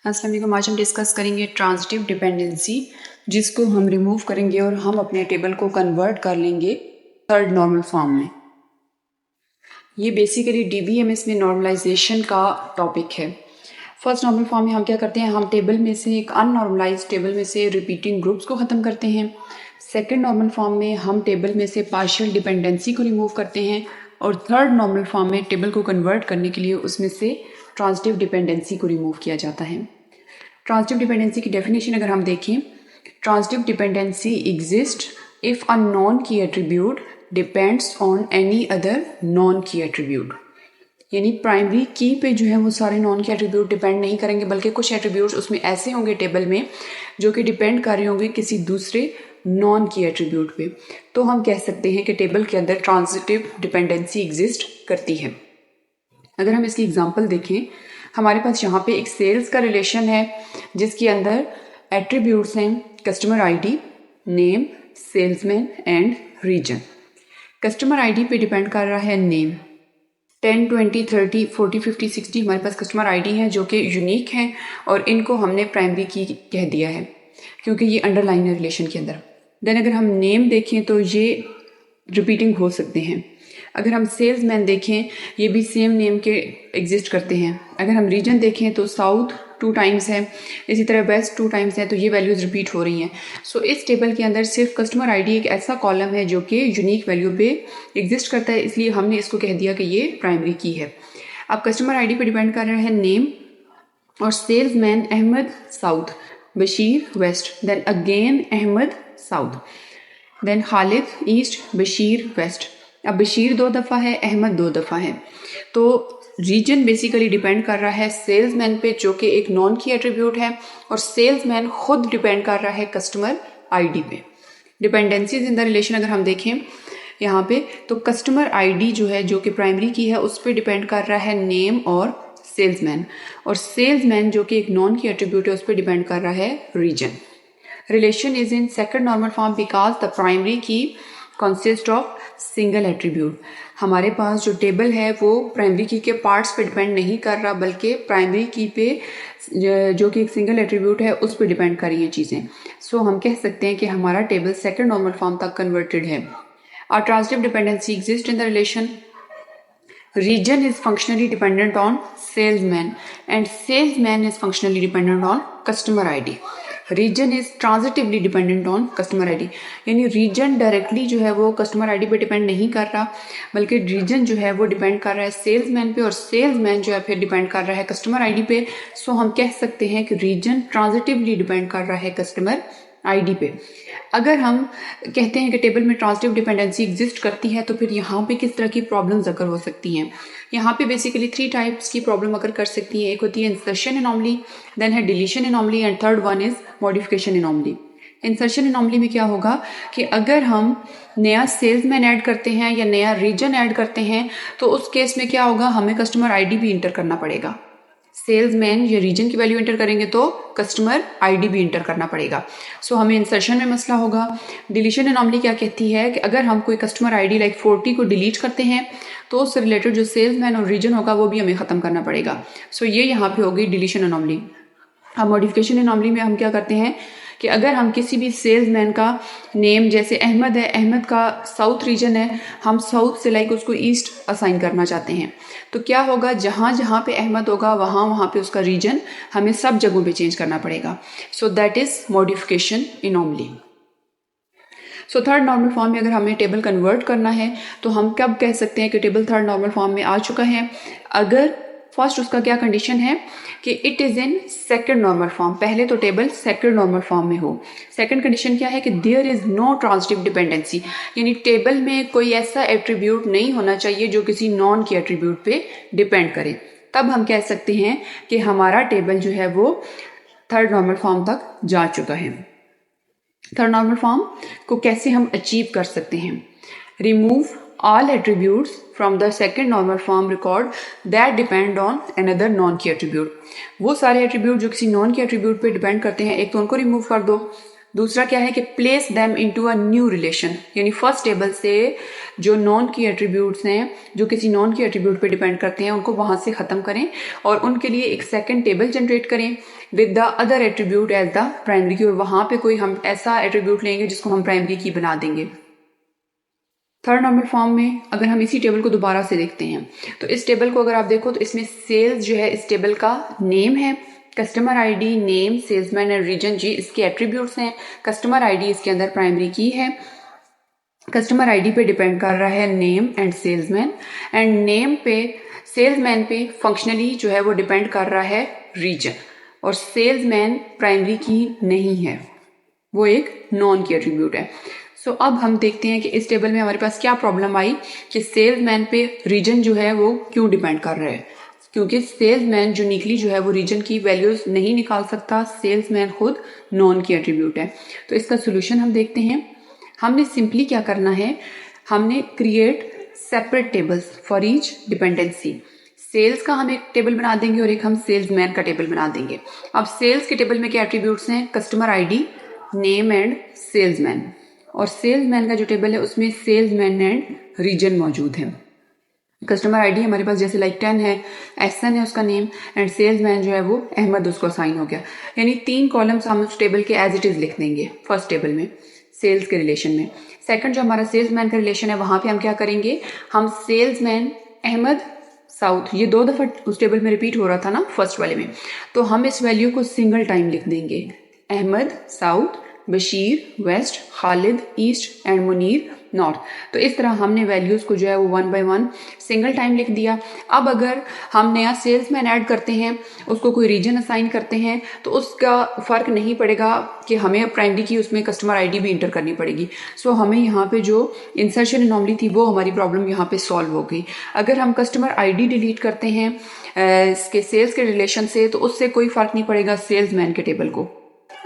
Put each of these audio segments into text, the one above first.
अस्सलाम वालेकुम। आज हम डिस्कस करेंगे ट्रांजिटिव डिपेंडेंसी, जिसको हम रिमूव करेंगे और हम अपने टेबल को कन्वर्ट कर लेंगे थर्ड नॉर्मल फॉर्म में। ये बेसिकली DBMS में नॉर्मलाइजेशन का टॉपिक है। फर्स्ट नॉर्मल फॉर्म में हम क्या करते हैं, हम टेबल में से एक अननॉर्मलाइज टेबल में से रिपीटिंग ग्रुप्स को ख़त्म करते हैं। सेकेंड नॉर्मल फॉर्म में हम टेबल में से पार्शियल डिपेंडेंसी को रिमूव करते हैं और थर्ड नॉर्मल फॉर्म में टेबल को कन्वर्ट करने के लिए उसमें से ट्रांजिटिव डिपेंडेंसी को रिमूव किया जाता है। ट्रांजिटिव डिपेंडेंसी की डेफिनेशन अगर हम देखें, transitive dependency exist if a non की attribute depends on any other non की एट्रीब्यूट। यानी प्राइमरी की पे जो है वो सारे नॉन के एट्रीब्यूट डिपेंड नहीं करेंगे, बल्कि कुछ एट्रीब्यूट्स उसमें ऐसे होंगे टेबल में जो कि डिपेंड कर रहे होंगे किसी दूसरे नॉन की एट्रीब्यूट पे। तो हम कह सकते हैं कि टेबल के अंदर ट्रांजिटिव डिपेंडेंसी एग्जिस्ट करती है। अगर हम इसकी एग्जांपल देखें, हमारे पास यहाँ पे एक सेल्स का रिलेशन है जिसके अंदर एट्रीब्यूट्स हैं customer ID, name, salesman and region. Customer ID पे डिपेंड कर रहा है नेम। 10, 20, 30, 40, 50, 60 हमारे पास कस्टमर आईडी हैं जो कि यूनिक हैं और इनको हमने प्राइमरी की कह दिया है क्योंकि ये अंडरलाइन है रिलेशन के अंदर। देन अगर हम नेम देखें तो ये रिपीटिंग हो सकते हैं। अगर हम सेल्समैन देखें, ये भी सेम नेम के एग्जिस्ट करते हैं। अगर हम रीजन देखें तो साउथ 2 टाइम्स है, इसी तरह वेस्ट 2 टाइम्स है, तो ये वैल्यूज़ रिपीट हो रही हैं। सो इस टेबल के अंदर सिर्फ कस्टमर आईडी एक ऐसा कॉलम है जो कि यूनिक वैल्यू पे एग्जिस्ट करता है, इसलिए हमने इसको कह दिया कि ये प्राइमरी की है। अब कस्टमर आईडी पे डिपेंड कर रहा है नेम और salesman Ahmad south, Bashir west, then again Ahmad south, then Khalid east, Bashir west. अब बशीर 2 दफ़ा है, अहमद 2 दफ़ा है। तो रीजन बेसिकली डिपेंड कर रहा है सेल्समैन पे जो कि एक नॉन की एट्रीब्यूट है, और सेल्समैन खुद डिपेंड कर रहा है कस्टमर आईडी पे। डिपेंडेंसीज इन द रिलेशन अगर हम देखें यहाँ पे, तो कस्टमर आईडी जो है जो कि प्राइमरी की है उस पर डिपेंड कर रहा है नेम और सेल्समैन, और सेल्समैन जो कि एक नॉन की एट्रीब्यूट है उस पर डिपेंड कर रहा है region. Relation is in second normal form because the primary key consist of single attribute. हमारे पास जो टेबल है वो प्राइमरी की के पार्ट्स पे डिपेंड नहीं कर रहा, बल्कि प्राइमरी की पे जो कि एक सिंगल एट्रीब्यूट है उस पर डिपेंड कर रही हैं चीज़ें। सो हम कह सकते हैं कि हमारा टेबल सेकंड नॉर्मल फॉर्म तक कन्वर्टेड है। और transitive dependency exist in the relation region is functionally dependent on salesman and salesman is functionally dependent on customer ID. Region is transitively dependent on customer ID, यानी region directly जो है वो customer ID पे depend नहीं कर रहा, बल्कि reason जो है वो डिपेंड कर रहा है सेल्समैन पे, और सेल्समैन जो है फिर डिपेंड कर रहा है कस्टमर आईडी पे। सो हम कह सकते हैं कि रीजन ट्रांजिटिवली डिपेंड कर रहा है कस्टमर आईडी पे। अगर हम कहते हैं कि टेबल में ट्रांजिटिव डिपेंडेंसी एग्जिस्ट करती है तो फिर यहाँ पे किस तरह की प्रॉब्लम्स अगर हो सकती हैं। यहाँ पे बेसिकली 3 टाइप्स की प्रॉब्लम अगर कर सकती है। एक होती है इंसर्शन एनॉमली, देन है deletion anomaly, and third one is modification anomaly. Insertion anomaly में क्या होगा कि अगर हम नया सेल्समैन ऐड करते हैं या नया रीजन ऐड करते हैं तो उस केस में क्या होगा, हमें कस्टमर आईडी भी इंटर करना पड़ेगा। सेल्समैन या रीजन की वैल्यू इंटर करेंगे तो कस्टमर आईडी भी इंटर करना पड़ेगा। सो हमें इंसर्शन में मसला होगा। डिलीशन एनॉमली क्या कहती है कि अगर हम कोई कस्टमर आईडी लाइक 40 को डिलीट करते हैं तो उससे रिलेटेड जो सेल्समैन और रीजन होगा वो भी हमें ख़त्म करना पड़ेगा। सो ये यहाँ पे होगी डिलीशन एनॉमली। अब मॉडिफिकेशन एनॉमली में हम क्या करते हैं कि अगर हम किसी भी सेल्समैन का नेम, जैसे अहमद है, अहमद का साउथ रीजन है, हम साउथ से लाइक उसको ईस्ट असाइन करना चाहते हैं, तो क्या होगा, जहाँ जहाँ पे अहमद होगा वहाँ वहाँ पे उसका रीजन हमें सब जगहों पे चेंज करना पड़ेगा। So that is modification anomaly. So third normal form में अगर हमें टेबल कन्वर्ट करना है तो हम कब कह सकते हैं कि टेबल थर्ड नॉर्मल फॉर्म में आ चुका है। अगर फर्स्ट उसका क्या कंडीशन है कि it is in second normal form, पहले तो टेबल सेकंड नॉर्मल फॉर्म में हो। सेकंड कंडीशन क्या है कि there is no transitive dependency, यानी टेबल में कोई ऐसा एट्रीब्यूट नहीं होना चाहिए जो किसी नॉन के एट्रीब्यूट पे डिपेंड करे। तब हम कह सकते हैं कि हमारा टेबल जो है वो थर्ड नॉर्मल फॉर्म तक जा चुका है। थर्ड नॉर्मल फॉर्म को कैसे हम अचीव कर सकते हैं? Remove all attributes from the second normal form record that depend on another non-key attribute। वो सारे एट्रीब्यूट जो किसी नॉन की एट्रीब्यूट पे डिपेंड करते हैं, एक तो उनको रिमूव कर दो। दूसरा क्या है कि place them into a new relation, यानी फर्स्ट टेबल से जो नॉन की एट्रीब्यूट्स हैं, जो किसी नॉन की एट्रीब्यूट पे डिपेंड करते हैं, उनको वहाँ से ख़त्म करें और उनके लिए एक सेकंड टेबल जनरेट करें with the other attribute as the primary key, और वहाँ पे कोई हम ऐसा एट्रीब्यूट लेंगे जिसको हम प्राइमरी की बना देंगे। थर्ड नॉर्मल फॉर्म में अगर हम इसी टेबल को दोबारा से देखते हैं तो इस टेबल को अगर आप देखो तो इसमें सेल्स जो है इस टेबल का नेम है, customer ID, name, salesman and region जी इसके एट्रीब्यूट्स हैं। कस्टमर आईडी इसके अंदर प्राइमरी की है। कस्टमर आईडी पे डिपेंड कर रहा है name and salesman, and name पे सेल्समैन पे फंक्शनली जो है वो डिपेंड कर रहा है रीजन, और सेल्समैन प्राइमरी की नहीं है, वो एक नॉन की एट्रीब्यूट है। सो अब हम देखते हैं कि इस टेबल में हमारे पास क्या प्रॉब्लम आई कि सेल्समैन पे रीजन जो है वो क्यों डिपेंड कर रहा है, क्योंकि सेल्समैन यूनिकली जो है वो रीजन की वैल्यूज नहीं निकाल सकता, सेल्समैन खुद नॉन की एट्रीब्यूट है। तो इसका सोल्यूशन हम देखते हैं। हमने सिंपली क्या करना है, हमने create separate tables for each dependency. Sales का हम एक टेबल बना देंगे और एक हम सेल्समैन का टेबल बना देंगे। अब सेल्स के टेबल में क्या एट्रीब्यूट्स हैं, customer ID, name and salesman, और सेल्समैन का जो टेबल है उसमें सेल्समैन एंड रीजन मौजूद है। कस्टमर आईडी हमारे पास जैसे लाइक 10 है, एहसन है उसका नेम, एंड सेल्समैन जो है वो अहमद उसको असाइन हो गया, यानी 3 कॉलम्स हम उस टेबल के एज इट इज लिख देंगे फर्स्ट टेबल में सेल्स के रिलेशन में। सेकंड जो हमारा सेल्समैन का रिलेशन है वहां पे हम क्या करेंगे, हम सेल्समैन अहमद साउथ, ये 2 दफा उस टेबल में रिपीट हो रहा था ना फर्स्ट वाले में, तो हम इस वैल्यू को सिंगल टाइम लिख देंगे, Ahmad south, Bashir west, Khalid east and Munir north. तो इस तरह हमने वैल्यूज को जो है वो 1 बाय 1 सिंगल टाइम लिख दिया। अब अगर हम नया सेल्समैन ऐड करते हैं, उसको कोई रीजन असाइन करते हैं, तो उसका फर्क नहीं पड़ेगा कि हमें प्राइमरी की उसमें कस्टमर आईडी भी इंटर करनी पड़ेगी। सो हमें यहाँ पे जो इंसर्शन एनॉमली थी वो हमारी प्रॉब्लम यहाँ पे सॉल्व हो गई। अगर हम कस्टमर आईडी डिलीट करते हैं इसके सेल्स के रिलेशन से, तो उससे कोई फर्क नहीं पड़ेगा सेल्समैन के टेबल को।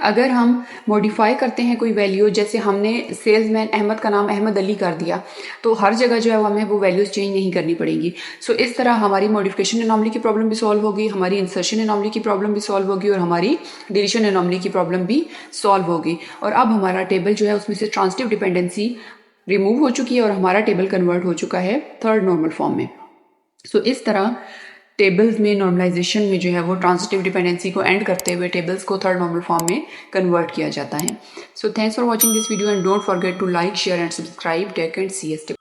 अगर हम मॉडिफाई करते हैं कोई वैल्यू, जैसे हमने सेल्समैन अहमद का नाम अहमद अली कर दिया, तो हर जगह जो है हमें वो वैल्यूज चेंज नहीं करनी पड़ेंगी। सो इस तरह हमारी मॉडिफिकेशन एनॉमली की प्रॉब्लम भी सॉल्व होगी, हमारी इंसर्शन एनॉमली की प्रॉब्लम भी सॉल्व होगी, और हमारी डिलीशन एनॉमली की प्रॉब्लम भी सॉल्व होगी। और अब हमारा टेबल जो है उसमें से ट्रांजिटिव डिपेंडेंसी रिमूव हो चुकी है और हमारा टेबल कन्वर्ट हो चुका है थर्ड नॉर्मल फॉर्म में। सो इस तरह टेबल्स में नॉर्मलाइजेशन में जो है वो ट्रांजिटिव डिपेंडेंसी को एंड करते हुए टेबल्स को थर्ड नॉर्मल फॉर्म में कन्वर्ट किया जाता है। So thanks for watching this video and don't forget to like, share and subscribe tech and CS